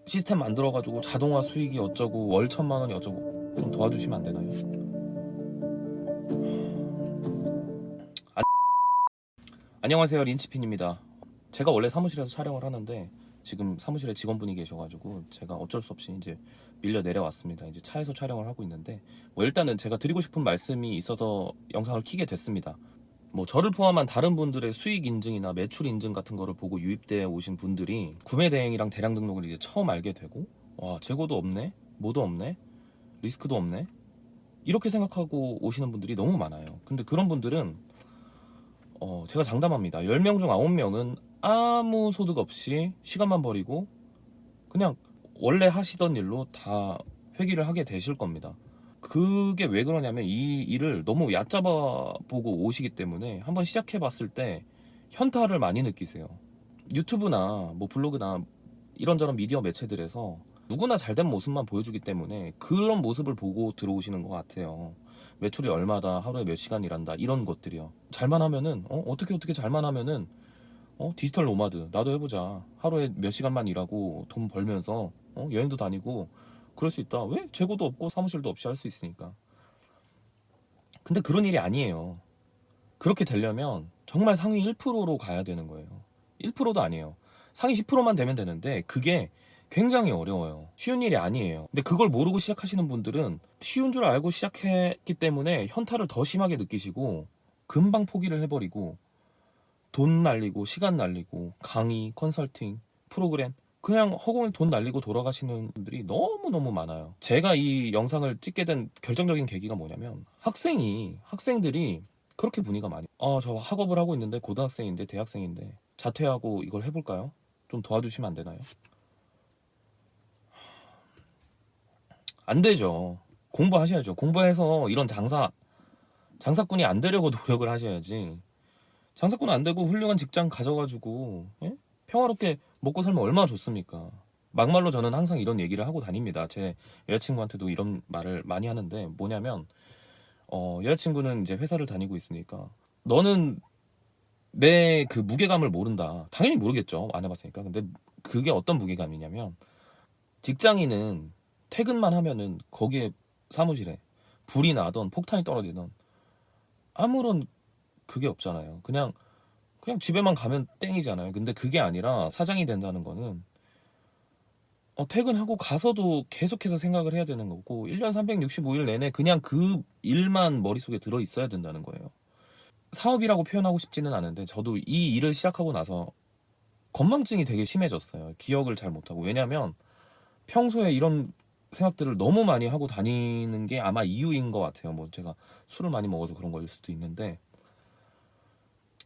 시스템 만들어가지고 자동화 수익이 어쩌고 월 1,000만 원이 어쩌고 좀 도와주시면 안 되나요? 안녕하세요, 린치핀입니다. 제가 원래 사무실에서 촬영을 하는데 지금 사무실에 직원분이 계셔가지고 제가 어쩔 수 없이 이제 밀려 내려왔습니다. 이제 차에서 촬영을 하고 있는데 일단은 제가 드리고 싶은 말씀이 있어서 영상을 켜게 됐습니다. 저를 포함한 다른 분들의 수익 인증이나 매출 인증 같은 거를 보고 유입돼 오신 분들이 구매 대행이랑 대량 등록을 이제 처음 알게 되고, 와, 재고도 없네, 뭐도 없네, 리스크도 없네, 이렇게 생각하고 오시는 분들이 너무 많아요. 근데 그런 분들은 제가 장담합니다. 10명 중 9명은 아무 소득 없이 시간만 버리고 그냥 원래 하시던 일로 다 회귀를 하게 되실 겁니다. 그게 왜 그러냐면 이 일을 너무 얕잡아 보고 오시기 때문에 한번 시작해 봤을 때 현타를 많이 느끼세요. 유튜브나 블로그나 이런저런 미디어 매체들에서 누구나 잘된 모습만 보여주기 때문에 그런 모습을 보고 들어오시는 것 같아요. 매출이 얼마다, 하루에 몇 시간 일한다, 이런 것들이요. 잘만 하면은 어떻게 잘만 하면은 디지털 노마드 나도 해보자, 하루에 몇 시간만 일하고 돈 벌면서 여행도 다니고 그럴 수 있다. 왜? 재고도 없고 사무실도 없이 할 수 있으니까. 근데 그런 일이 아니에요. 그렇게 되려면 정말 상위 1%로 가야 되는 거예요. 1%도 아니에요. 상위 10%만 되면 되는데 그게 굉장히 어려워요. 쉬운 일이 아니에요. 근데 그걸 모르고 시작하시는 분들은 쉬운 줄 알고 시작했기 때문에 현타를 더 심하게 느끼시고 금방 포기를 해버리고 돈 날리고 시간 날리고 강의, 컨설팅, 프로그램 그냥 허공에 돈 날리고 돌아가시는 분들이 너무너무 많아요. 제가 이 영상을 찍게 된 결정적인 계기가 뭐냐면 학생들이 그렇게 문의가 많이, 저 학업을 하고 있는데 고등학생인데 대학생인데 자퇴하고 이걸 해볼까요? 좀 도와주시면 안 되나요? 안 되죠. 공부하셔야죠. 공부해서 이런 장사꾼이 안 되려고 노력을 하셔야지. 장사꾼 안 되고 훌륭한 직장 가져가지고, 예? 평화롭게 먹고 살면 얼마나 좋습니까? 막말로 저는 항상 이런 얘기를 하고 다닙니다. 제 여자친구한테도 이런 말을 많이 하는데 뭐냐면, 여자친구는 이제 회사를 다니고 있으니까 너는 내 그 무게감을 모른다. 당연히 모르겠죠. 안 해봤으니까. 근데 그게 어떤 무게감이냐면, 직장인은 퇴근만 하면은 거기에 사무실에 불이 나던 폭탄이 떨어지던 아무런 그게 없잖아요. 그냥 집에만 가면 땡이잖아요. 근데 그게 아니라 사장이 된다는 거는 퇴근하고 가서도 계속해서 생각을 해야 되는 거고 1년 365일 내내 그냥 그 일만 머릿속에 들어 있어야 된다는 거예요. 사업이라고 표현하고 싶지는 않은데 저도 이 일을 시작하고 나서 건망증이 되게 심해졌어요. 기억을 잘 못하고. 왜냐면 평소에 이런 생각들을 너무 많이 하고 다니는 게 아마 이유인 것 같아요. 제가 술을 많이 먹어서 그런 거일 수도 있는데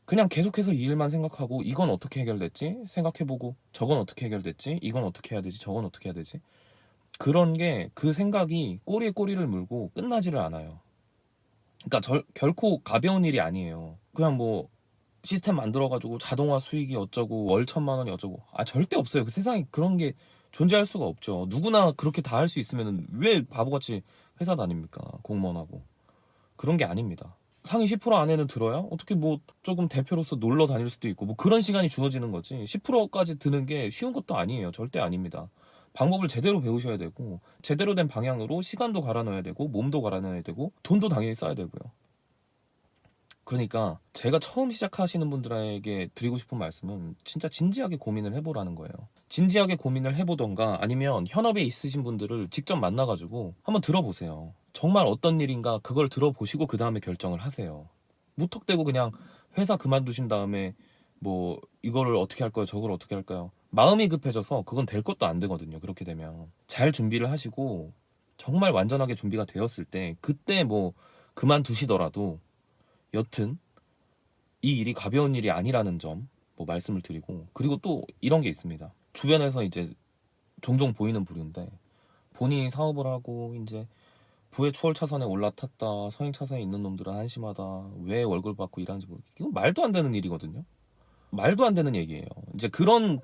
그냥 계속해서 이 일만 생각하고 이건 어떻게 해결됐지? 생각해보고 저건 어떻게 해결됐지? 이건 어떻게 해야 되지? 저건 어떻게 해야 되지? 그런 게 그 생각이 꼬리에 꼬리를 물고 끝나지를 않아요. 그러니까 결코 가벼운 일이 아니에요. 그냥 시스템 만들어가지고 자동화 수익이 어쩌고 월 1,000만 원이 어쩌고, 절대 없어요. 그 세상에 그런 게 존재할 수가 없죠. 누구나 그렇게 다 할 수 있으면 왜 바보같이 회사 다닙니까? 공무원하고. 그런 게 아닙니다. 상위 10% 안에는 들어야 어떻게 조금 대표로서 놀러 다닐 수도 있고 그런 시간이 주어지는 거지. 10%까지 드는 게 쉬운 것도 아니에요. 절대 아닙니다. 방법을 제대로 배우셔야 되고 제대로 된 방향으로 시간도 갈아 넣어야 되고 몸도 갈아 넣어야 되고 돈도 당연히 써야 되고요. 그러니까 제가 처음 시작하시는 분들에게 드리고 싶은 말씀은 진짜 진지하게 고민을 해보라는 거예요. 진지하게 고민을 해보던가 아니면 현업에 있으신 분들을 직접 만나가지고 한번 들어보세요. 정말 어떤 일인가 그걸 들어보시고 그 다음에 결정을 하세요. 무턱대고 그냥 회사 그만두신 다음에 이거를 어떻게 할까요? 저걸 어떻게 할까요? 마음이 급해져서 그건 될 것도 안 되거든요. 그렇게 되면 잘 준비를 하시고 정말 완전하게 준비가 되었을 때 그때 그만두시더라도 여튼 이 일이 가벼운 일이 아니라는 점 말씀을 드리고, 그리고 또 이런 게 있습니다. 주변에서 이제 종종 보이는 부류인데 본인이 사업을 하고 이제 부의 추월 차선에 올라탔다 서행 차선에 있는 놈들은 한심하다, 왜 월급 받고 일하는지 모르겠다, 이건 말도 안 되는 일이거든요. 말도 안 되는 얘기예요. 이제 그런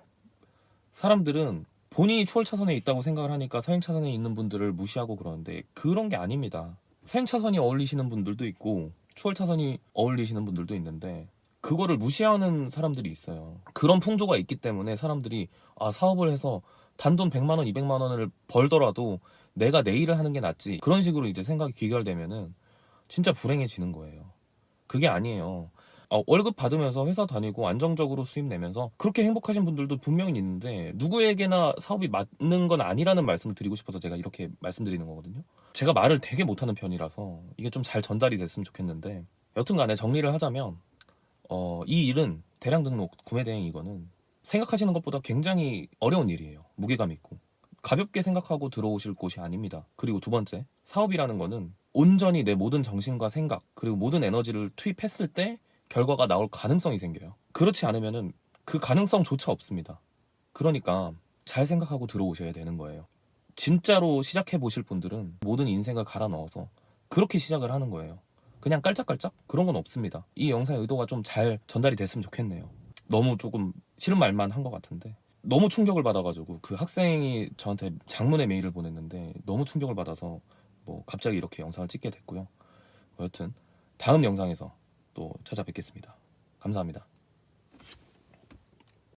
사람들은 본인이 추월 차선에 있다고 생각을 하니까 서행 차선에 있는 분들을 무시하고 그러는데 그런 게 아닙니다. 서행 차선이 어울리시는 분들도 있고 추월 차선이 어울리시는 분들도 있는데 그거를 무시하는 사람들이 있어요. 그런 풍조가 있기 때문에 사람들이 사업을 해서 단돈 100만 원, 200만 원을 벌더라도 내가 내 일을 하는 게 낫지. 그런 식으로 이제 생각이 귀결되면은 진짜 불행해지는 거예요. 그게 아니에요. 월급 받으면서 회사 다니고 안정적으로 수입 내면서 그렇게 행복하신 분들도 분명히 있는데 누구에게나 사업이 맞는 건 아니라는 말씀을 드리고 싶어서 제가 이렇게 말씀드리는 거거든요. 제가 말을 되게 못하는 편이라서 이게 좀 잘 전달이 됐으면 좋겠는데, 여튼간에 정리를 하자면 이 일은 대량 등록 구매 대행, 이거는 생각하시는 것보다 굉장히 어려운 일이에요. 무게감 있고 가볍게 생각하고 들어오실 곳이 아닙니다. 그리고 두 번째, 사업이라는 거는 온전히 내 모든 정신과 생각 그리고 모든 에너지를 투입했을 때 결과가 나올 가능성이 생겨요. 그렇지 않으면은 그 가능성조차 없습니다. 그러니까 잘 생각하고 들어오셔야 되는 거예요. 진짜로 시작해 보실 분들은 모든 인생을 갈아 넣어서 그렇게 시작을 하는 거예요. 그냥 깔짝깔짝 그런 건 없습니다. 이 영상의 의도가 좀 잘 전달이 됐으면 좋겠네요. 너무 조금 싫은 말만 한 것 같은데, 너무 충격을 받아가지고 그 학생이 저한테 장문의 메일을 보냈는데 너무 충격을 받아서 뭐 갑자기 이렇게 영상을 찍게 됐고요. 여튼 다음 영상에서 또 찾아뵙겠습니다. 감사합니다.